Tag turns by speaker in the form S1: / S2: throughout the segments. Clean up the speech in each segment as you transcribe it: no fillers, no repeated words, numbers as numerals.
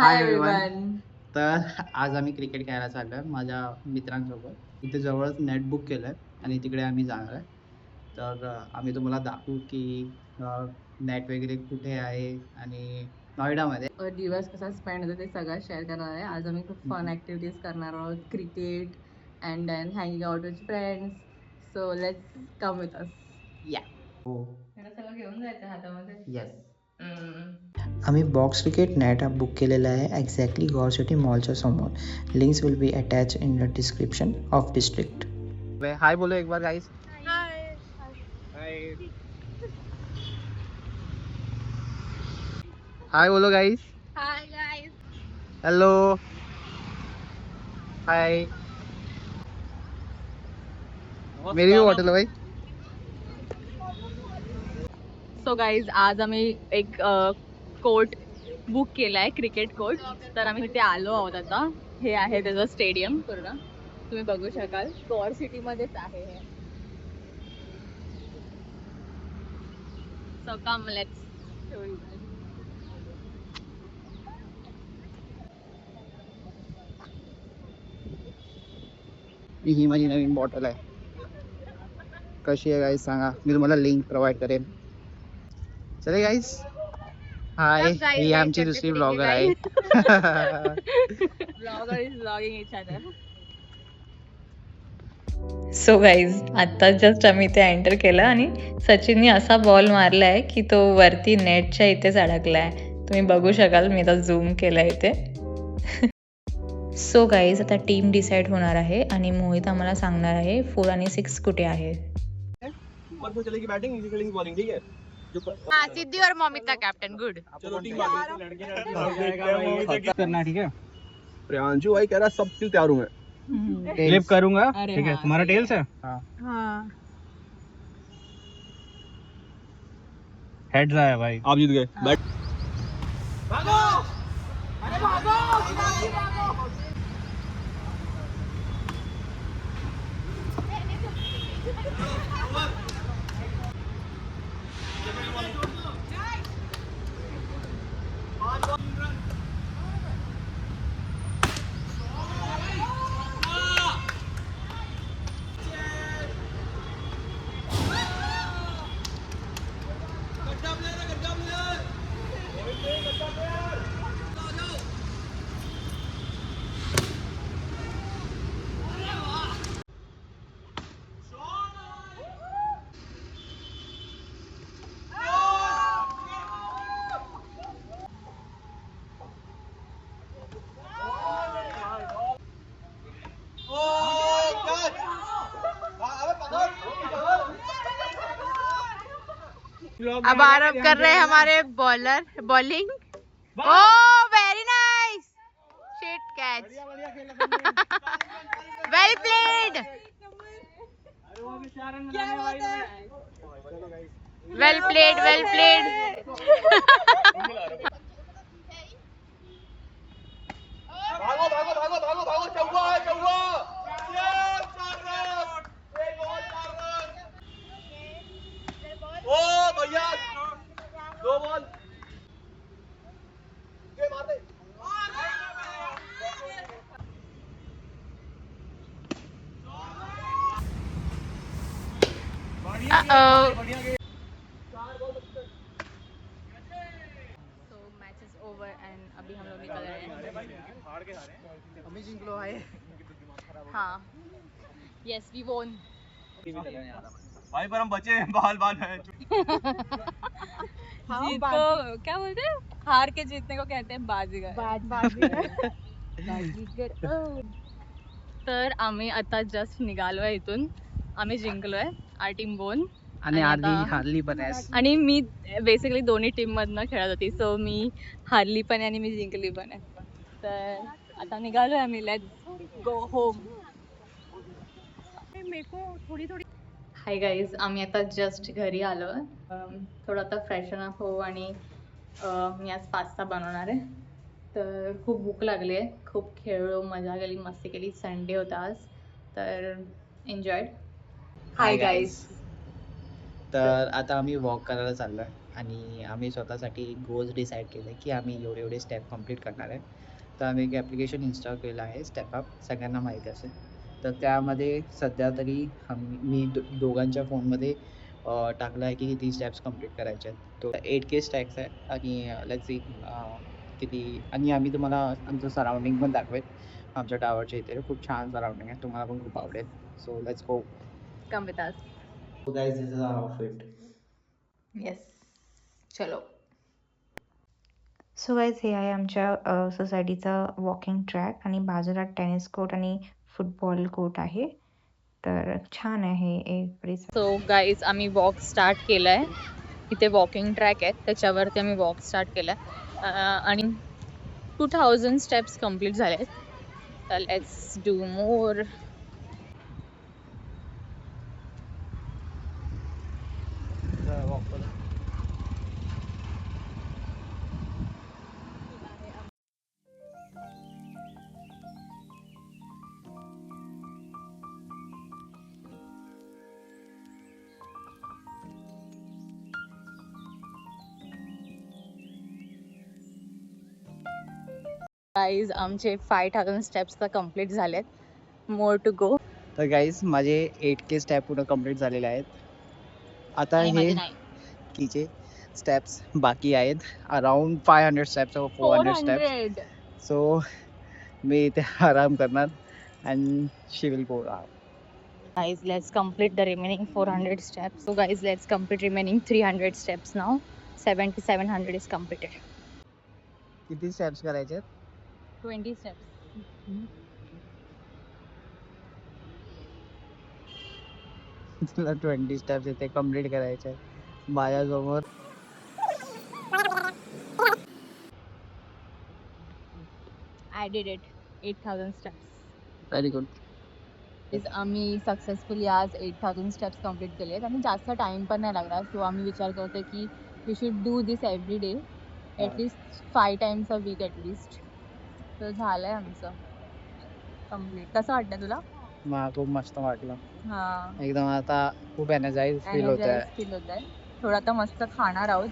S1: Hi everyone. तर आज आम्ही क्रिकेट खेळायला चाललोय माझ्या मित्रांसोबत. इथे जवळच नेट बुक केलंय आणि तिकडे आम्ही जाणार आहे. तर आम्ही तुम्हाला दाखवू की नेट वगैरे कुठे आहे आणि नोएडामध्ये
S2: दिवस कसा स्पेंड होतो ते सगळं शेअर करणार आहे. आज आम्ही खूप फन ॲक्टिव्हिटीज करणार आहोत, cricket and then hanging out with friends. So let's come with us.
S1: या हो
S2: त्याला सगळं घेऊन जायचं हातामध्ये.
S1: येस.
S3: आम्ही बॉक्स क्रिकेट नेट हा बुक केलेला आहे एक्झॅक्टली गॉर सिटी मॉलच्या समोर. Links will be attach in the description of district.
S1: Hi बोलो एक बार गाइस.
S4: हाय
S1: हाय बोलो guys.
S4: Hi guys.
S1: Hello hi. मेरी भी बॉटल है भाई.
S2: सो गाईज आज आम्ही एक कोर्ट बुक केला आहे, क्रिकेट कोर्ट. तर आम्ही तिथे आलो आहोत आता. हे आहे त्याचं स्टेडियम पूर्ण, तुम्ही बघू शकाल. गॉर सिटीमध्येच आहे हे. So come let's show you.
S1: ही माझी नवीन बॉटल आहे. कशी आहे गाईस सांगा, मी तुम्हाला लिंक प्रोव्हाइड करेन. चले गाईस. हाय, ही आमची दुसरी ब्लॉगर आहे.
S2: Blogger is blogging each other.
S5: So guys आत्ता जस्ट आम्ही इथे एंटर केलं आणि सचिनने असा बॉल मारला आहे की तो वरती नेटच्या इथेच अडकला आहे. तुम्ही बघू शकाल, मी आता झूम केला इथे. सो गाईज आता टीम डिसाईड होणार आहे आणि मोहित आम्हाला सांगणार आहे 4 आणि 6 कुठे आहे.
S6: चलेगी बैटिंग, इजी चलेगी बॉलिंग. ठीक है.
S4: हाँ, सिद्धि और मोमिता कैप्टन. गुड.
S6: चलो टीम
S1: करना ठीक है.
S6: प्रियांशु भाई कह रहा सब स्किल तैयार हूं मैं.
S1: फ्लिप करूंगा.
S2: अरे
S1: ठीक है,
S2: हाँ.
S1: तुम्हारा टेल्स है.
S4: हाँ.
S1: हेड्स आया भाई.
S6: आप जीत गए. बैट
S4: अब आरव कर रहे हैं हमारे bowler bowling. Oh very nice. Shit catch. Well played. Well played. Well played.
S6: भागो भागो भागो भागो भागो. चौका है, चौका. ये 4 रन. एक और 4 रन. ओ भैया 2 बॉल. ये मार दे.
S4: Uh-oh.
S2: So match is over end अभी हम लोग निकल रहे हैं.
S1: अभी जिंकलो आहे.
S2: हाँ, यस वी वोन.
S6: भाई पर हम बचे हैं. बाल बाल है.
S2: जीत को क्या बोलते हैं, हार के जीतने को कहते हैं बाजीगर. तर आम्ही आता जस्ट निघालोय इथून. आम्ही जिंकलोय. R team bone.
S1: आणि
S2: आणि
S1: आधी
S2: आता-
S1: हारली पण आहे.
S2: आणि मी बेसिकली दोन्ही टीम मधनं खेळत होती. सो मी हारली पण आहे आणि मी जिंकली पण आहे. तर आता निघालोय आम्ही. Let's go home. Hi guys, आम्ही आता जस्ट घरी आलो आहे. थोडं आता फ्रेशन अप हो आणि मी आज पास्ता बनवणार आहे. तर खूप भूक लागली आहे. खूप खेळलो, मजा केली, मस्ती केली. संडे होता आज, तर एन्जॉयड. Hi guys.
S1: तर आता आम्ही वॉक करायला चाललोय. आणि आम्ही स्वतःसाठी गोल्स डिसाईड केले की आम्ही एवढे एवढे स्टेप कंप्लीट करणार आहे. तर आम्ही एक ॲप्लिकेशन इन्स्टॉल केलं आहे स्टेप अप, सगळ्यांना माहीत असेल. तर त्यामध्ये सध्या तरी मी दोघांच्या फोनमध्ये टाकलं आहे की किती स्टेप्स कंप्लीट करायचे आहेत. तो 8K स्टॅक्स आहे आणि लेट्स सी किती. आणि आम्ही तुम्हाला आमचं सराउंडिंग पण दाखवेल. आमच्या टावरच्या इथे खूप छान सराउंडिंग आहे, तुम्हाला पण खूप आवडेल. So let's go.
S2: Come with us.
S1: So guys, this is our outfit.
S2: Yes, चलो.
S3: सो गाईज, हे आहे आमच्या सोसायटीचा वॉकिंग ट्रॅक आणि बाजूला टेनिस कोर्ट आणि फुटबॉल कोर्ट आहे. तर छान आहे एक.
S2: सो गाईज, आम्ही वॉक स्टार्ट केला आहे. इथे वॉकिंग ट्रॅक आहे, त्याच्यावरती आम्ही वॉक स्टार्ट केला आणि 2000 स्टेप्स कंप्लीट झाले आहेत. तर लेट्स डू मोर. गाईज, आमचे 5000 स्टेप्स तर कंप्लीट झालेत. More to go.
S1: तर गाईज, माझे 8K स्टेप पूर्ण कंप्लीट झालेले आहेत. आता हे कीचे स्टेप्स बाकी आहेत, around 500 steps or 400 steps. So मी इथे आराम करणार and she will go.
S2: Guys, let's complete the remaining 400 steps. So guys, let's complete remaining 300 steps now. 7700 is completed.
S1: किती स्टेप्स करायचे आहेत?
S2: 20 steps.
S1: तुला 20 स्टेप्स इथे कंप्लीट करायचे आहेत माझ्यासमोर.
S2: I did it. 8000 steps.
S1: Very good.
S2: आम्ही सक्सेसफुली आज 8000 स्टेप्स कंप्लीट केले आहेत आणि जास्त टाइम पण नाही लागला. सो आम्ही विचार करतो की we should do this every day, at least 5 times a week at least. तर झालंय आमचं कम्प्लीट. कसं वाटतं तुला?
S1: मला खूप मस्त वाटलं.
S2: हां,
S1: एकदम आता खूप एनर्जाइज फील होत आहे.
S2: फील होत आहे. थोडं आता मस्त खाणार आहोत.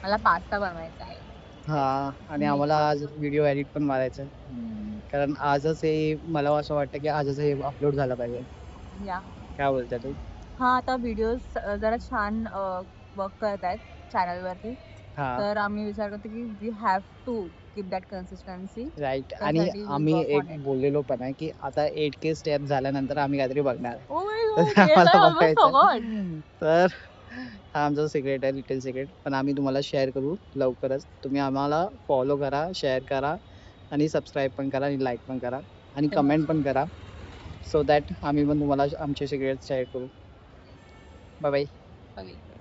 S2: मला पास्ता बनवायचा आहे.
S1: हा, आणि आम्हाला आज व्हिडिओ एडिट पण मारायचा आहे, कारण आजच हे मला असं वाटतं की आजच हे अपलोड झालं पाहिजे.
S2: या
S1: काय बोलते तू?
S2: हां, आता व्हिडिओज जरा छान वर्क करत आहेत चॅनलवरती.
S1: हा,
S2: तर आम्ही विचार करतो की we have to keep that consistency.
S1: Right. आणि
S2: त्यासाठी we'll
S1: आम्ही
S2: work on
S1: एक
S2: it.
S1: बोललेलो पण आहे की आता 8K स्टेप झाल्यानंतर आम्ही काहीतरी बघणार आहे.
S2: Oh my
S1: तर
S2: God, yes,
S1: आम्हाला
S2: I almost
S1: बघायचं
S2: forgot.
S1: आहे. तर हा आमचा सिक्रेट आहे, लिटिल सिक्रेट, पण आम्ही तुम्हाला शेअर करू लवकरच. तुम्ही आम्हाला फॉलो करा, शेअर करा आणि सबस्क्राईब पण करा आणि लाईक पण करा आणि कमेंट पण करा, सो दॅट आम्ही पण तुम्हाला आमचे सिक्रेट शेअर करू. Bye bye.
S2: Okay.